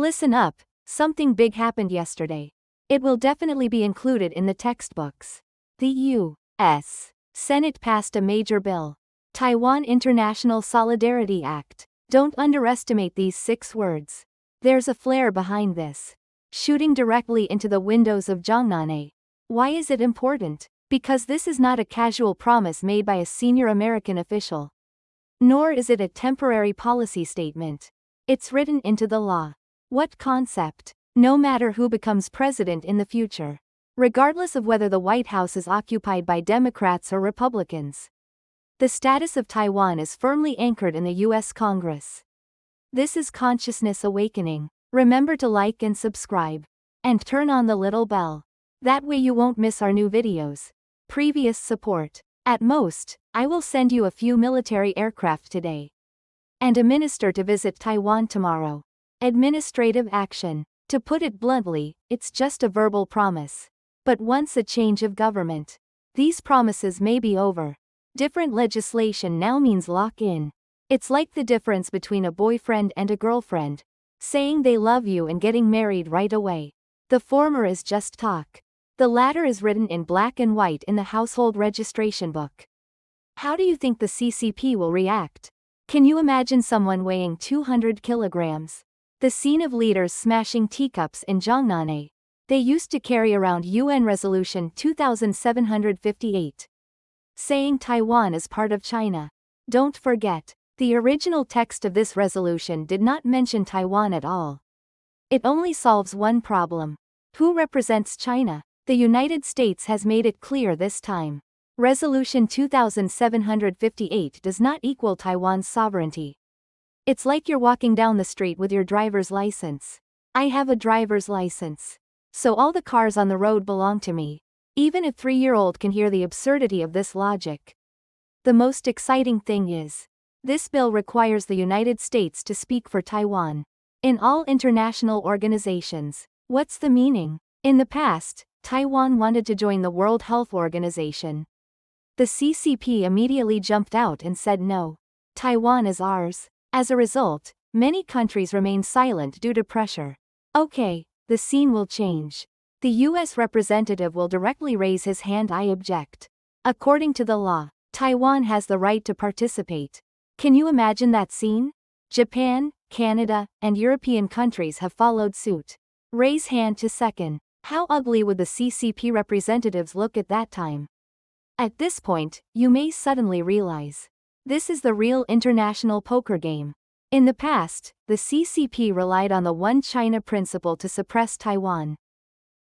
listen up, something big happened yesterday. It will definitely be included in the textbooks. The U.S. Senate passed a major bill. Taiwan International Solidarity Act. Don't underestimate these 6 words. There's a flair behind this. Shooting directly into the windows of Zhongnanhai. Why is it important? Because this is not a casual promise made by a senior American official. Nor is it a temporary policy statement. It's written into the law. What concept? No matter who becomes president in the future. Regardless of whether the White House is occupied by Democrats or Republicans. The status of Taiwan is firmly anchored in the U.S. Congress. This is Consciousness Awakening. Remember to like and subscribe. And turn on the little bell. That way you won't miss our new videos. Previous support. At most, I will send you a few military aircraft today. And a minister to visit Taiwan tomorrow. Administrative action. To put it bluntly, it's just a verbal promise. But once a change of government, these promises may be over. Different legislation now means lock-in. It's like the difference between a boyfriend and a girlfriend. Saying they love you and getting married right away. The former is just talk. The latter is written in black and white in the household registration book. How do you think the CCP will react? Can you imagine someone weighing 200 kilograms? The scene of leaders smashing teacups in Zhongnanhai. They used to carry around UN Resolution 2758. Saying Taiwan is part of China. Don't forget, the original text of this resolution did not mention Taiwan at all. It only solves one problem. Who represents China? The United States has made it clear this time. Resolution 2758 does not equal Taiwan's sovereignty. It's like you're walking down the street with your driver's license. I have a driver's license. So all the cars on the road belong to me. Even a 3-year-old can hear the absurdity of this logic. The most exciting thing is, this bill requires the United States to speak for Taiwan. In all international organizations. What's the meaning? In the past, Taiwan wanted to join the World Health Organization. The CCP immediately jumped out and said no. Taiwan is ours. As a result, many countries remain silent due to pressure. Okay, the scene will change. The U.S. representative will directly raise his hand. I object. According to the law, Taiwan has the right to participate. Can you imagine that scene? Japan, Canada, and European countries have followed suit. Raise hand to second. How ugly would the CCP representatives look at that time? At this point, you may suddenly realize. This is the real international poker game. In the past, the CCP relied on the One China principle to suppress Taiwan.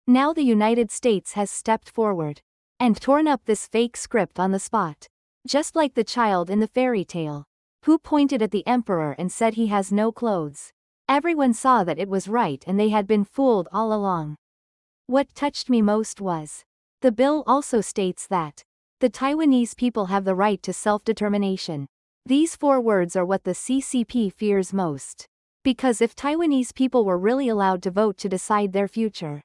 Now the United States has stepped forward and torn up this fake script on the spot. Just like the child in the fairy tale, who pointed at the emperor and said he has no clothes. Everyone saw that it was right and they had been fooled all along. What touched me most was, the bill also states that the Taiwanese people have the right to self-determination. These 4 words are what the CCP fears most. Because if Taiwanese people were really allowed to vote to decide their future,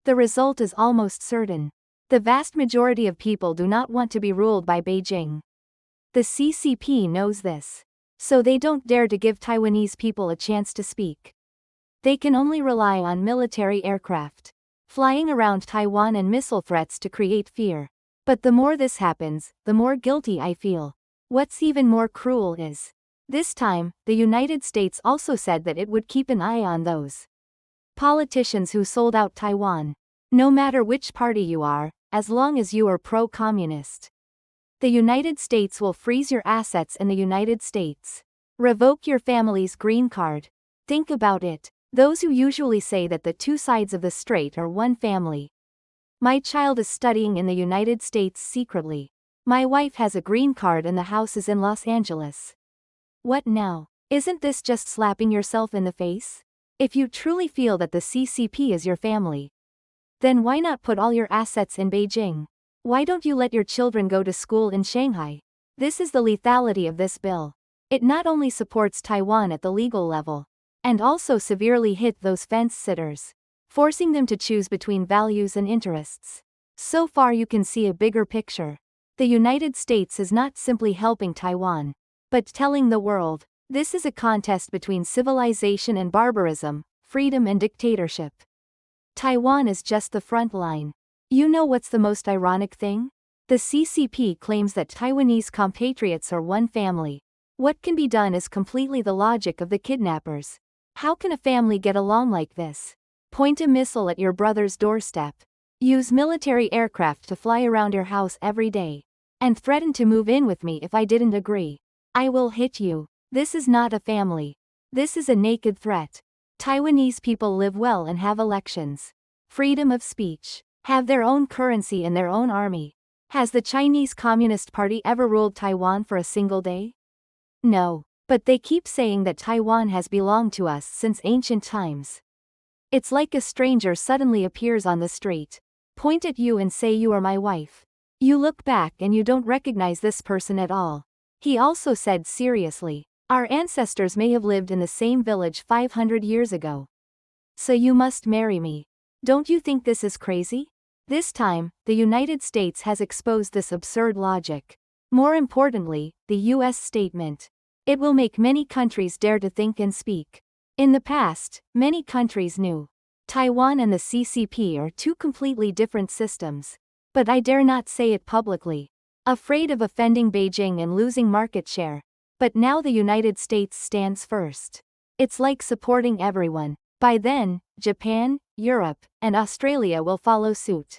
the result is almost certain. The vast majority of people do not want to be ruled by Beijing. The CCP knows this. So they don't dare to give Taiwanese people a chance to speak. They can only rely on military aircraft flying around Taiwan and missile threats to create fear. But the more this happens, the more guilty I feel. What's even more cruel is, this time, the United States also said that it would keep an eye on those politicians who sold out Taiwan. No matter which party you are, as long as you are pro-communist. The United States will freeze your assets in the United States. Revoke your family's green card. Think about it. Those who usually say that the 2 sides of the strait are one family. My child is studying in the United States secretly. My wife has a green card and the house is in Los Angeles. What now? Isn't this just slapping yourself in the face? If you truly feel that the CCP is your family, then why not put all your assets in Beijing? Why don't you let your children go to school in Shanghai? This is the lethality of this bill. It not only supports Taiwan at the legal level, and also severely hit those fence-sitters, forcing them to choose between values and interests. So far you can see a bigger picture. The United States is not simply helping Taiwan, but telling the world, this is a contest between civilization and barbarism, freedom and dictatorship. Taiwan is just the front line. You know what's the most ironic thing? The CCP claims that Taiwanese compatriots are one family. What can be done is completely the logic of the kidnappers. How can a family get along like this? Point a missile at your brother's doorstep. Use military aircraft to fly around your house every day. And threaten to move in with me if I didn't agree. I will hit you. This is not a family. This is a naked threat. Taiwanese people live well and have elections. Freedom of speech. Have their own currency and their own army. Has the Chinese Communist Party ever ruled Taiwan for a single day? No. But they keep saying that Taiwan has belonged to us since ancient times. It's like a stranger suddenly appears on the street, point at you and say you are my wife. You look back and you don't recognize this person at all. He also said seriously, our ancestors may have lived in the same village 500 years ago. So you must marry me. Don't you think this is crazy? This time, the United States has exposed this absurd logic. More importantly, the US statement. It will make many countries dare to think and speak. In the past, many countries knew. Taiwan and the CCP are two completely different systems. But I dare not say it publicly. Afraid of offending Beijing and losing market share. But now the United States stands first. It's like supporting everyone. By then, Japan, Europe, and Australia will follow suit.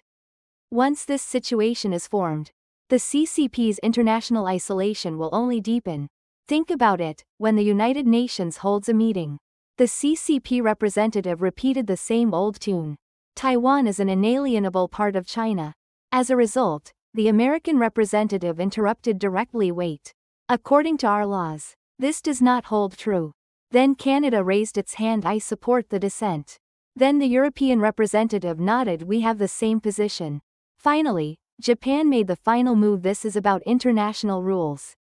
Once this situation is formed, the CCP's international isolation will only deepen. Think about it, when the United Nations holds a meeting. The CCP representative repeated the same old tune. Taiwan is an inalienable part of China. As a result, the American representative interrupted directly. Wait. According to our laws, this does not hold true. Then Canada raised its hand. I support the dissent. Then the European representative nodded. We have the same position. Finally, Japan made the final move. This is about international rules.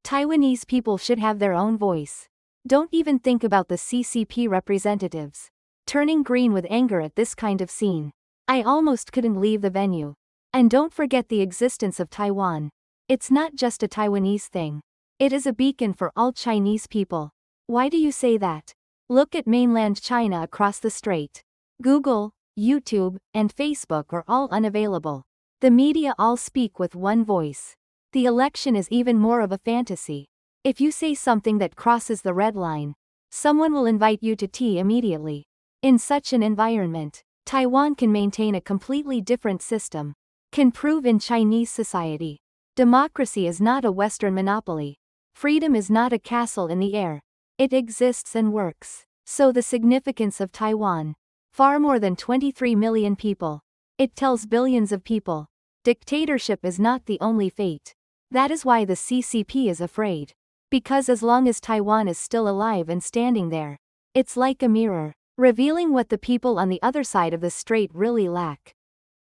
Taiwanese people should have their own voice. Don't even think about the CCP representatives. Turning green with anger at this kind of scene. I almost couldn't leave the venue. And don't forget the existence of Taiwan. It's not just a Taiwanese thing. It is a beacon for all Chinese people. Why do you say that? Look at mainland China across the strait. Google, YouTube, and Facebook are all unavailable. The media all speak with one voice. The election is even more of a fantasy. If you say something that crosses the red line, someone will invite you to tea immediately. In such an environment, Taiwan can maintain a completely different system. Can prove in Chinese society. Democracy is not a Western monopoly. Freedom is not a castle in the air. It exists and works. So the significance of Taiwan. Far more than 23 million people. It tells billions of people. Dictatorship is not the only fate. That is why the CCP is afraid. Because as long as Taiwan is still alive and standing there, it's like a mirror, revealing what the people on the other side of the strait really lack.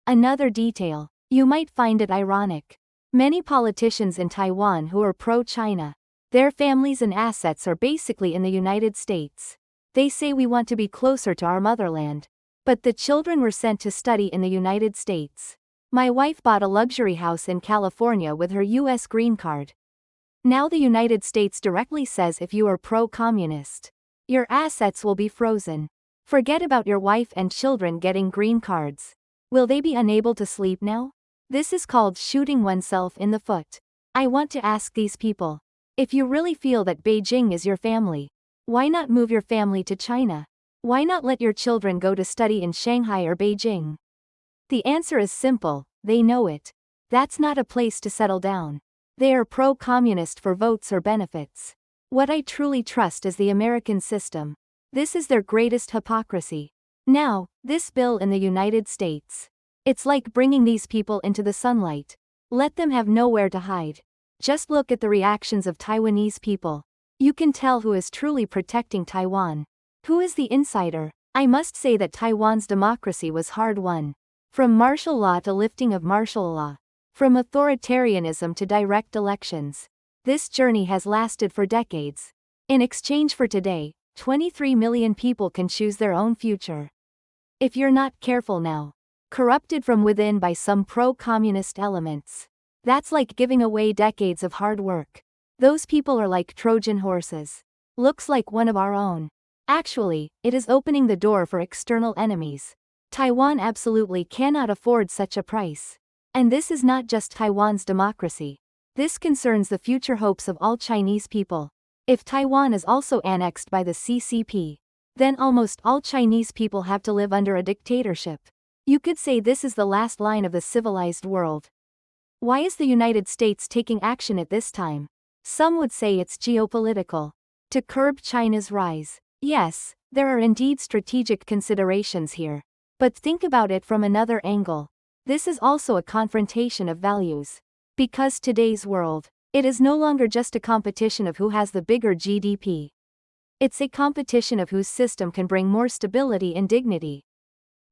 Another detail. You might find it ironic. Many politicians in Taiwan who are pro-China, their families and assets are basically in the United States. They say we want to be closer to our motherland. But the children were sent to study in the United States. My wife bought a luxury house in California with her US green card. Now the United States directly says if you are pro-communist, your assets will be frozen. Forget about your wife and children getting green cards. Will they be unable to sleep now? This is called shooting oneself in the foot. I want to ask these people, if you really feel that Beijing is your family, why not move your family to China? Why not let your children go to study in Shanghai or Beijing? The answer is simple, they know it. That's not a place to settle down. They are pro-communist for votes or benefits. What I truly trust is the American system. This is their greatest hypocrisy. Now, this bill in the United States. It's like bringing these people into the sunlight. Let them have nowhere to hide. Just look at the reactions of Taiwanese people. You can tell who is truly protecting Taiwan. Who is the insider? I must say that Taiwan's democracy was hard won. From martial law to lifting of martial law. From authoritarianism to direct elections. This journey has lasted for decades. In exchange for today, 23 million people can choose their own future. If you're not careful now, corrupted from within by some pro-communist elements, that's like giving away decades of hard work. Those people are like Trojan horses. Looks like one of our own. Actually, it is opening the door for external enemies. Taiwan absolutely cannot afford such a price. And this is not just Taiwan's democracy. This concerns the future hopes of all Chinese people. If Taiwan is also annexed by the CCP, then almost all Chinese people have to live under a dictatorship. You could say this is the last line of the civilized world. Why is the United States taking action at this time? Some would say it's geopolitical. To curb China's rise. Yes, there are indeed strategic considerations here. But think about it from another angle. This is also a confrontation of values. Because today's world, it is no longer just a competition of who has the bigger GDP. It's a competition of whose system can bring more stability and dignity.